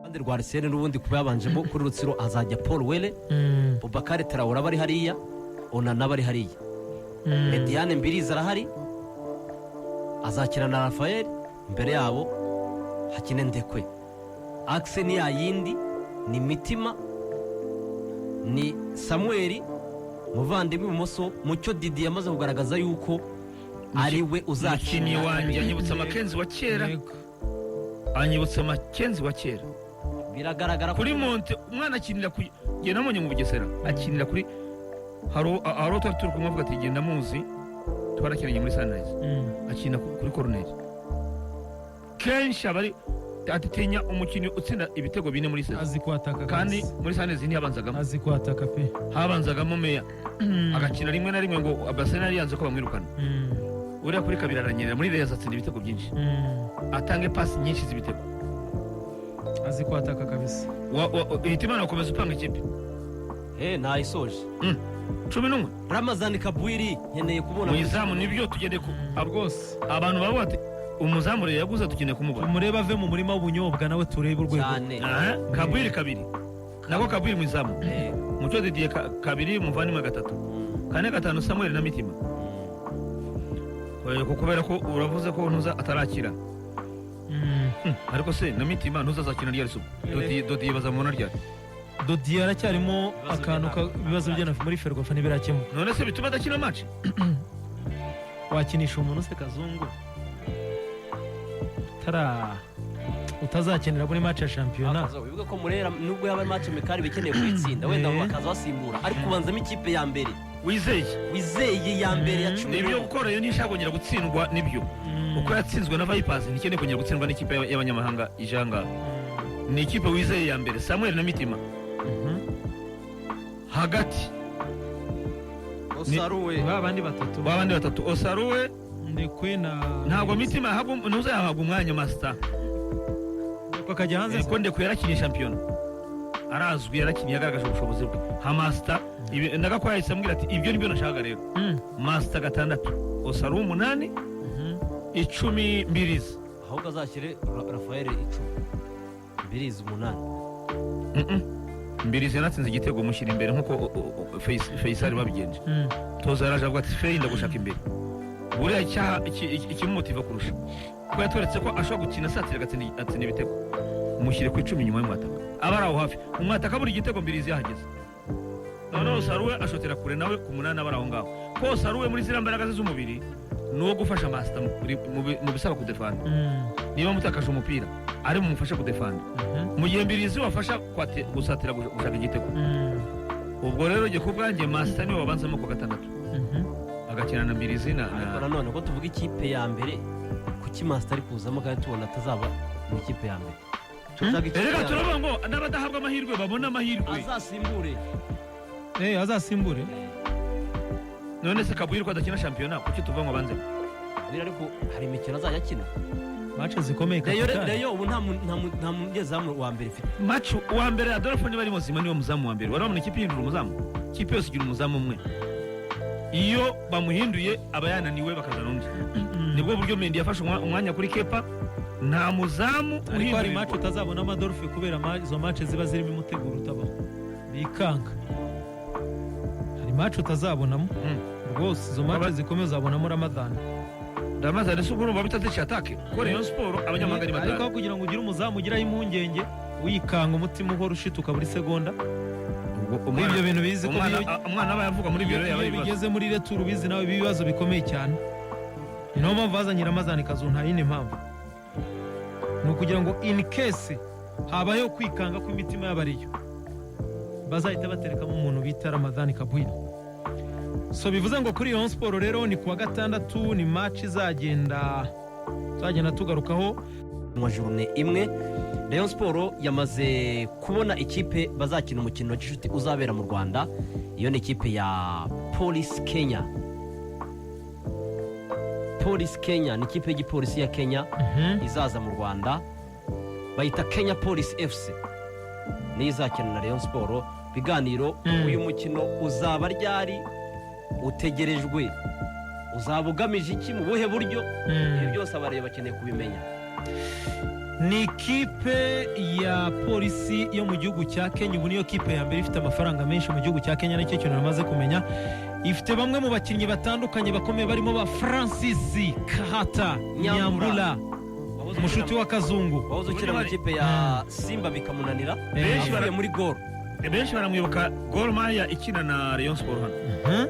kandi rwa Arsene n'ubundi kuba yabanjemo kuri Rutsiro azajya Paul Wele Boubacar Traoré bari hariya Onana bari hariya Mediane Mbirizi arahari azakina na Rafael imbere yabo hakine Ndekwe Axe ni yayindi ni Mitima ni Samuel muvandimwe ibumoso Mucyo Didi yamaze kugaragaza yuko ari we uzakina wanjye anyibutsa Makenzi wa kera anyibutsa Makenzi wa kera biragaragara kuri Monte umwana akinira ku genda monye mu Bugesera akinira kuri haro turi kumvuga ati genda muzi twarakinanye muri Sunrise akina kuri Cornell kenshi abari atitinya umukino utsinda ibitego bine muri sezo azi kwataka kandi muri Sunrise ntiyabanzagamo azi kwataka pe habanzagamo Meya agakina rimwe na rimwe ngo Abasena yanze ko bamwirukana uriya kuri kabiri aranyerera muri Real atsinda ibitego byinshi atange pass nyinshi z'ibitego azi kwataka kabisa Hitimana akomeza upanga ikipe ntayisoje 11 Ramazani Kabwiri nkeneye kubona muyizamu nibyo tugende ku rwose abantu babo bati umuzamu rero yaguze tukeneye kumubona umureba ave mu murima w'ubunyobwa nawe turebe urwego cyane Kabwiri kabiri nako Kabwiri muyizamu Mucyo Didier kabiri muvandimwe gatatu kane gatanu Samuel na Mitima kubera ko uravuze ko ntuza atarakira ariko se na Mitima ntuzazakina ryari subu Dodi baza mubona ryari Dodi aracyarimo akantu ibibazo bye muri Ferwafa ntibirakemuka none se bituma adakina match wakinisha umuntu se Kazungu utazakenera muri match ya shampiyona wibuke ko Murera nubwo yaba match mekari bikeneye kwitsinda wenda bakaza basimbura ariko kubanzamo ikipe ya mbere wizeye ya mbere ya 10 nibyo gukora yo nishagongera gutsindwa nibyo uko yatsinzwe na Vipers ntikeneye kongera gutsindwa n'ikipe y'abanyamahanga ijanga ni ikipe wizeye ya mbere Samuel na Mitima hagati Osaruwe babandi batatu Osaruwe Ndekwe na ntabwo Mitima habo ntuza yahabwa umwanya master ko kajya hanze ko Ndekwe yarakiye shampiyona arazwi yarakiye yagaragaje ubushobozi bwe ha master ndaga ko yahise ambwira ati ibyo nibyo nashaka rero master gatandatu Osaruwe 8 10 Mbirizi ahubwo azashyire Rafael 10 Mbirizi 8 Mbirizi yanatsinze igitego mushyira imbere nkuko Faisal babigenje toza yaraje avuga ati Fei ndagushaka imbere buriya ikimumotiva kurusha ko yatweretse ko ashobora gukina satira gatsinda ibitego mushyire ku 10 nyuma y'umwataka abari aho hafi umwataka buri igitego Mbirizi yahageze noneho Osaruwe ashotera kure nawe ku 8 abari aho ngaho ko Osaruwe muri ziriya mbaraga z'umubiri nuwo gufasha master mu bisaba kudefanda niba mutakaje umupira ari mu mufasha kudefanda mu gihe Mbirizi wafasha gusatira gushaka igitego ubwo rero nge kubwanjye master niwe wabanzamo ku gatandatu agakina na Mbirizi na none ko tuvuga ikipe ya mbere kuki master ari kuzamo kandi tubona atazaba mu ikipe ya mbere reka turavuga ngo n'abadahabwa amahirwe babona amahirwe azasimbure none se Kabwiri ko adakina shampiyona kuki tuva ngo banze ariko hari imikino azajya akina match zikomeye Reyo ubu nta munyezamu wa mbere ifite match wa mbere Adolphe niba ari muzima niwe muzamu wa mbere warabona ikipe ihindura umuzamu ikipe yose igira umuzamu umwe iyo bamuhinduye aba yananiwe bakazana undi nibwo buryo Mendy yafashe umwanya kuri Kepa nta muzamu ariko hari match utazabona Adolphe kubera izo match ziba zirimo umuteguro utabaho bikanga hari match utazabonamo rwose izo match zikomeye uzabonamo Ramadhan se ubwo babitatisha atake ko Rayon Sport abanyamahanga ni batanu ariko kugira ngo ugire umuzamu ugiraho impungenge wikanga umutima uhora ushituka buri segonda ibyo bintu bizi ko umwana aba yavuga muri biro yawe bigeze muri retour bizi nawe ibibazo bikomeye cyane niyo mpamvu bazanye Ramadhan Kazunta yine mpamvu ni ukugira ngo in case habayeho kwikanga kw'imitima y'abariyo bazahita baterekamo umuntu bita Ramadhan Kabwiri so bivuze ngo kuri Rayon Sport rero ni kuwa gatandatu ni match izagenda tugarukaho mu journée imwe Rayon Sport yamaze kubona ikipe bazakina umukino w'inshuti uzabera mu Rwanda iyo ni ikipe ya Police Kenya ni ikipe y'igipolisi ya Kenya izaza mu Rwanda bayita Kenya Police FC ni izakina na Rayon Sport biganiro uyu mukino uzaba ryari utegerejwe uzaba ugamije iki mu buhe buryo ibyo byose abareba bakeneye kubimenya ni ikipe ya polisi yo mu gihugu cya Kenya. Ubu niyo kipe ya mbere ifite amafaranga menshi mu gihugu cya Kenya, nicyo kintu namaze kumenya. Ifite bamwe mu bakinnyi batandukanye bakomeye barimo ba Francis Kahata Nyambula, umushuti wa Kazungu wahoze ukina mu ikipe ya Simba bikamunanira, avuye muri Gor. benshi baramwibuka Gor Mahia ikina na Rayon Sport hano.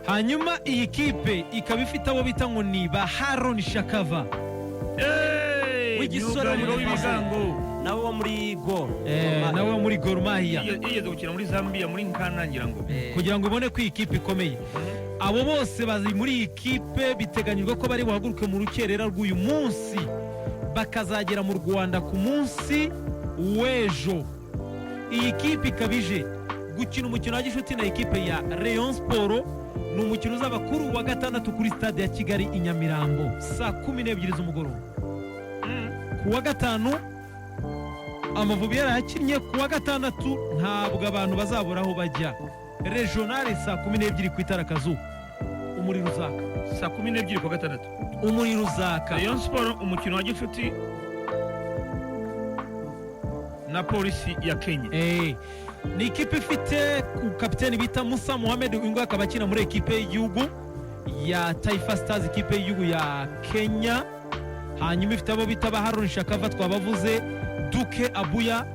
Hanyuma iyi kipe ikaba ifite abo bita ngo ni ba Haron Shakava w'igisore w'ibigango, nawe wo muri Gor, nawe wo muri Gor Mahia yigeze gukina muri Zambia muri Nkana ngira ngo, kugira ngo ubone ko iyi kipe ikomeye. Abo bose bari muri iyi kipe, biteganyijwe ko bari buhaguruke mu rukerera rw'uyu munsi bakazagera mu Rwanda ku munsi w'ejo. Iyi kipe ikabije gukina umukino wa gishuti na ikipe ya Rayon Sport. Ni umukino uzaba kuri wa gatandatu kuri stade ya Kigali i Nyamirambo saa 12 z'umugoroba. Ku wa gatanu Amavubi yarahakinnye, ku wa gatandatu ntabwo abantu bazabura aho bajya. Regionale saa 12 ku Itarakazu, umuriro uzaka. saa 12 ku wa gatandatu umuriro uzaka. Rayon Sport umukino wa gishuti na polisi ya Kenya. Ni ikipe ifite kapiteni bita Musa Mohamed, uyu nguyu akaba akina muri ekipe y'igihugu ya Taifa Stars, ikipe y'igihugu ya Kenya. Hanyuma ifite abo bita ba Haron Shakava twabavuze, Duke Abuya,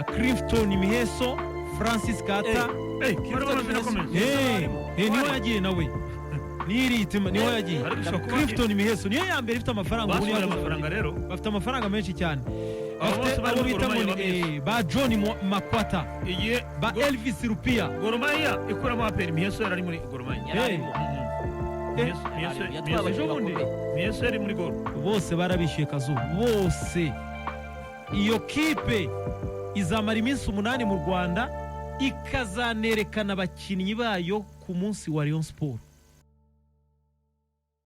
Clifton Miheso, Francis Kata. Niho yagiye nawe, niho yagiye. Clifton Miheso niyo ya mbere ifite amafaranga. Rero bafite amafaranga menshi cyane. Abo bita ba John Makwata, ba Elvis Rupia. Gor Mahia ikuramo aperi. Miheso yari muri Gor Mahia. Miheso yari muri Gor. Bose barabishyuye Kazu, bose. Iyo kipe izamara iminsi 8 mu Rwanda, ikazanerekana abakinnyi bayo ku munsi wa Rayon Sport.